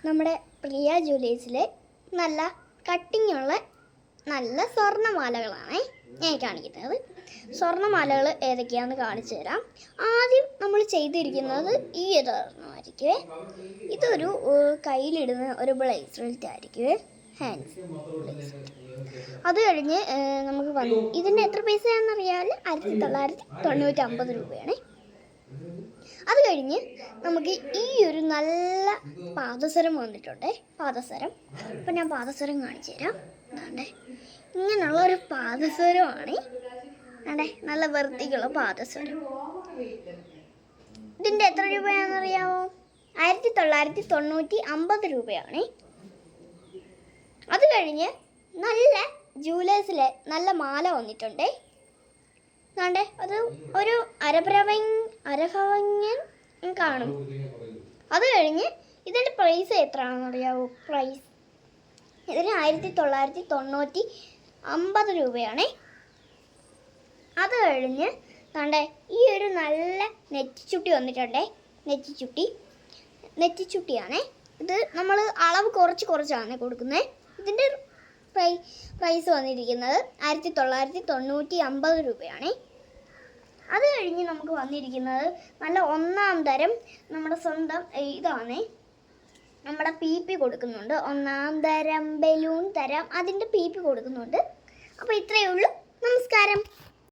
നമ്മുടെ പ്രിയ ജ്വല്ലേഴ്സിലെ നല്ല കട്ടിങ്ങുള്ള നല്ല സ്വർണ്ണമാലകളാണ് ഞാൻ കാണിക്കുന്നത്. സ്വർണ്ണമാലകൾ ഏതൊക്കെയാണെന്ന് കാണിച്ചു തരാം. ആദ്യം നമ്മൾ ചെയ്തിരിക്കുന്നത് ഈ ഒരു ഒരെണ്ണമായിരിക്കുമേ. ഇതൊരു കയ്യിലിടുന്ന ഒരു ബ്രേസ്ലെറ്റ് ആയിരിക്കുമേ, ഹാൻഡ്സ് ബ്രേസ്ലെറ്റ്. അത് കഴിഞ്ഞ് നമുക്ക് വന്നു ഇതിൻ്റെ എത്ര പൈസയാണെന്നറിയാമല്ലോ, 1950 രൂപയാണ്. അത് കഴിഞ്ഞ് നമുക്ക് ഈ ഒരു നല്ല പാദസരം വന്നിട്ടുണ്ട്, പാദസരം. അപ്പം ഞാൻ പാദസരം കാണിച്ചു തരാം. അതെ, ഇങ്ങനെയുള്ള ഒരു പാദസരമാണ്. അതെ, നല്ല വൃത്തിക്കുള്ള പാദസരം. ഇതിൻ്റെ എത്ര രൂപയാണെന്നറിയാമോ? 1950 രൂപയാണ്. അത് കഴിഞ്ഞ് നല്ല ജ്വല്ലേഴ്സിലെ നല്ല മാല വന്നിട്ടുണ്ട്. അതെ, അത് ഒരു അരഭവൻ കാണും. അത് കഴിഞ്ഞ് ഇതിൻ്റെ പ്രൈസ് എത്രയാണെന്നറിയാമോ? പ്രൈസ് ഇതിന് 1950 രൂപയാണ്. അത് കഴിഞ്ഞ് കണ്ടേ ഈ ഒരു നല്ല നെറ്റിച്ചുട്ടി വന്നിട്ടുണ്ടേ. നെറ്റിച്ചുട്ടിയാണ് ഇത്. നമ്മൾ അളവ് കുറച്ചാണ് കൊടുക്കുന്നത്. ഇതിൻ്റെ പ്രൈസ് വന്നിരിക്കുന്നത് 1950 രൂപയാണ്. അത് കഴിഞ്ഞ് നമുക്ക് വന്നിരിക്കുന്നത് നല്ല ഒന്നാം തരം നമ്മുടെ സ്വന്തം ഇതാണ്. നമ്മുടെ PP കൊടുക്കുന്നുണ്ട്, ഒന്നാം തരം ബലൂൺ തരം, അതിൻ്റെ PP കൊടുക്കുന്നുണ്ട്. അപ്പോൾ ഇത്രയേ ഉള്ളൂ. നമസ്കാരം.